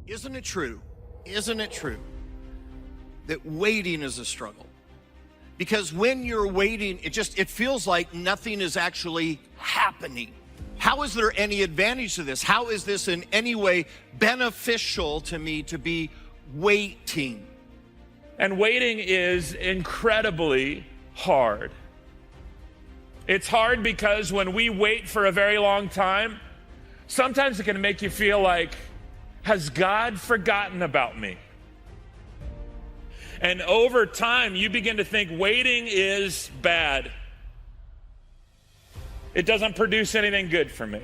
Isn't it true? Isn't it true that waiting is a struggle? Because when you're waiting, it feels like nothing is actually happening. How is there any advantage to this? How is this in any way beneficial to me to be waiting? And waiting is incredibly hard. It's hard because when we wait for a very long time, sometimes it can make you feel like, has God forgotten about me? And over time, you begin to think waiting is bad. It doesn't produce anything good for me.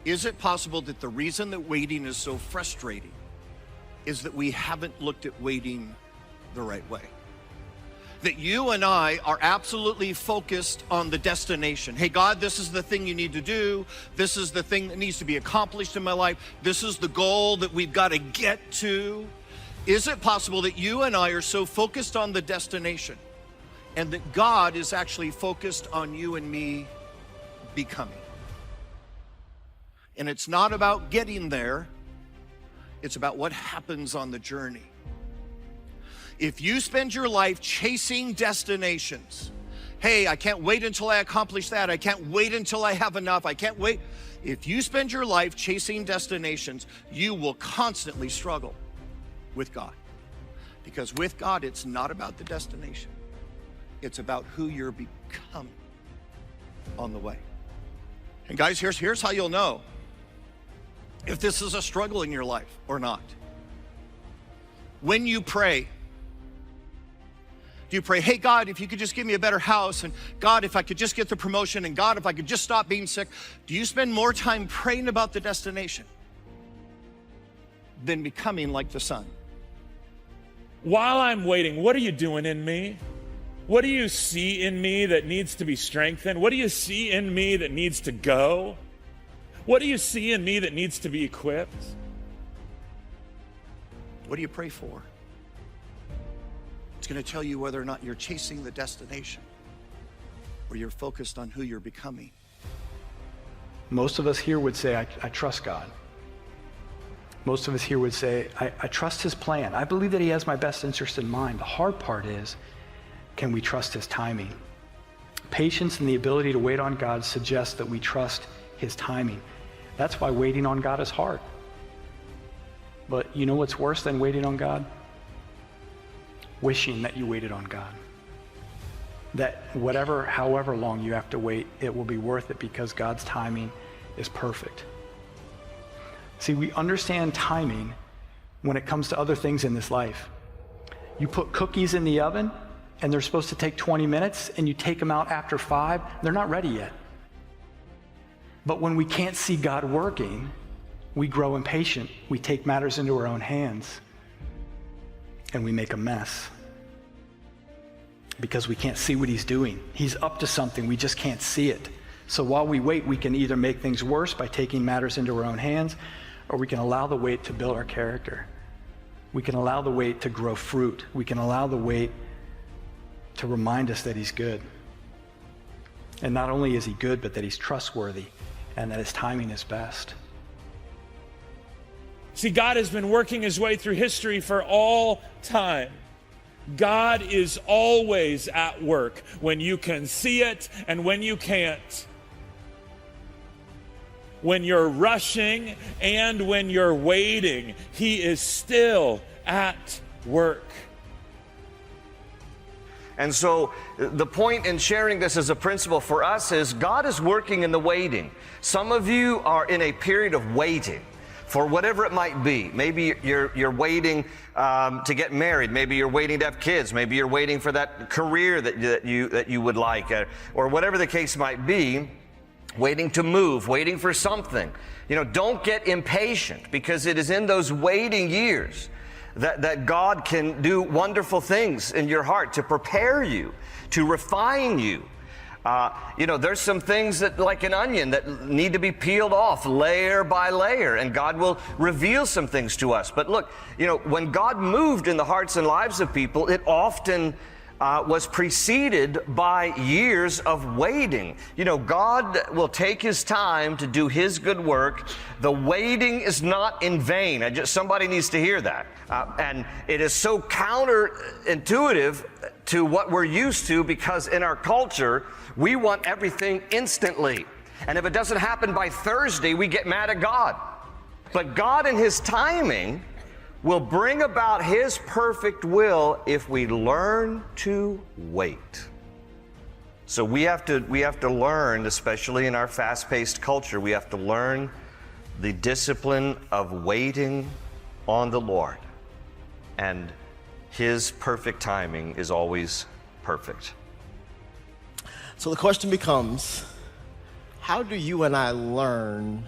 Is it possible that the reason that waiting is so frustrating is that we haven't looked at waiting the right way? That you and I are absolutely focused on the destination. Hey, God, this is the thing you need to do. This is the thing that needs to be accomplished in my life. This is the goal that we've got to get to. Is it possible that you and I are so focused on the destination and that God is actually focused on you and me becoming? And it's not about getting there. It's about what happens on the journey. If you spend your life chasing destinations, hey, I can't wait until I accomplish that. I can't wait until I have enough. I can't wait. If you spend your life chasing destinations, you will constantly struggle with God. Because with God, it's not about the destination. It's about who you're becoming on the way. And guys, here's how you'll know if this is a struggle in your life or not. When you pray, do you pray, hey, God, if you could just give me a better house, and God, if I could just get the promotion, and God, if I could just stop being sick? Do you spend more time praying about the destination than becoming like the Son? While I'm waiting, what are you doing in me? What do you see in me that needs to be strengthened? What do you see in me that needs to go? What do you see in me that needs to be equipped? What do you pray for? It's going to tell you whether or not you're chasing the destination or you're focused on who you're becoming. Most of us here would say, I trust God. Most of us here would say, I trust his plan. I believe that he has my best interest in mind. The hard part is, can we trust his timing? Patience and the ability to wait on God suggests that we trust his timing. That's why waiting on God is hard. But you know what's worse than waiting on God? Wishing that you waited on God. That however long you have to wait, it will be worth it because God's timing is perfect. See, we understand timing when it comes to other things in this life. You put cookies in the oven and they're supposed to take 20 minutes and you take them out after 5, they're not ready yet. But when we can't see God working, we grow impatient. We take matters into our own hands and we make a mess because we can't see what he's doing. He's up to something, we just can't see it. So while we wait, we can either make things worse by taking matters into our own hands, or we can allow the wait to build our character. We can allow the wait to grow fruit. We can allow the wait to remind us that he's good. And not only is he good, but that he's trustworthy and that his timing is best. See, God has been working his way through history for all time. God is always at work when you can see it and when you can't. When you're rushing and when you're waiting, he is still at work. And so the point in sharing this as a principle for us is God is working in the waiting. Some of you are in a period of waiting for whatever it might be. Maybe you're waiting to get married. Maybe you're waiting to have kids. Maybe you're waiting for that career that you would like, or whatever the case might be. Waiting to move, waiting for something. Don't get impatient, because it is in those waiting years that God can do wonderful things in your heart to prepare you, to refine you. There's some things that, like an onion, that need to be peeled off layer by layer, and God will reveal some things to us. But look, when God moved in the hearts and lives of people, it often was preceded by years of waiting. You know, God will take his time to do his good work. The waiting is not in vain. Somebody needs to hear that. And it is so counterintuitive to what we're used to, because in our culture, we want everything instantly. And if it doesn't happen by Thursday, we get mad at God. But God in his timing will bring about his perfect will if we learn to wait. So we have to learn, especially in our fast-paced culture, we have to learn the discipline of waiting on the Lord. And his perfect timing is always perfect. So the question becomes, how do you and I learn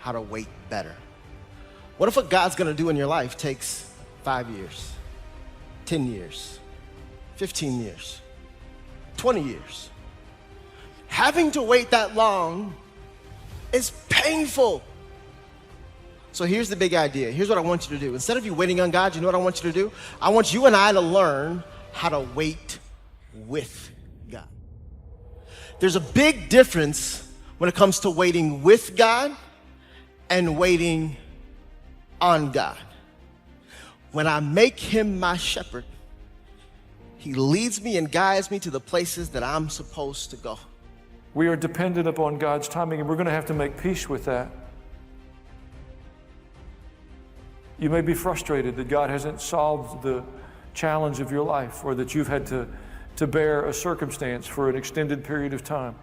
how to wait better? What if what God's gonna do in your life takes 5 years, 10 years, 15 years, 20 years? Having to wait that long is painful. So here's the big idea. Here's what I want you to do. Instead of you waiting on God, you know what I want you to do? I want you and I to learn how to wait with God. There's a big difference when it comes to waiting with God and waiting on God. When I make him my shepherd, he leads me and guides me to the places that I'm supposed to go. We are dependent upon God's timing, and we're going to have to make peace with that. You may be frustrated that God hasn't solved the challenge of your life, or that you've had to bear a circumstance for an extended period of time.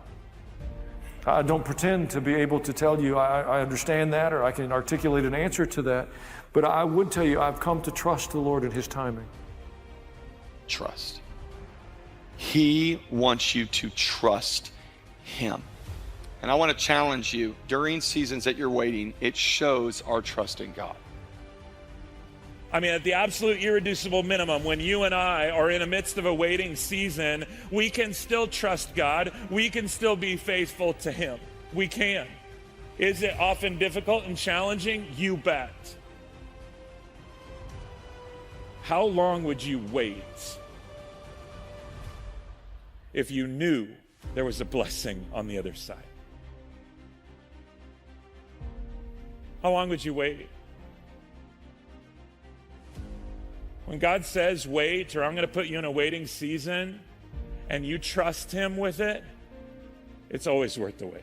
I don't pretend to be able to tell you I understand that, or I can articulate an answer to that, but I would tell you I've come to trust the Lord in his timing. Trust. He wants you to trust him. And I want to challenge you, during seasons that you're waiting, it shows our trust in God. I mean, at the absolute irreducible minimum, when you and I are in the midst of a waiting season, we can still trust God. We can still be faithful to him. We can. Is it often difficult and challenging? You bet. How long would you wait if you knew there was a blessing on the other side? How long would you wait? When God says wait, or I'm going to put you in a waiting season, and you trust him with it, it's always worth the wait.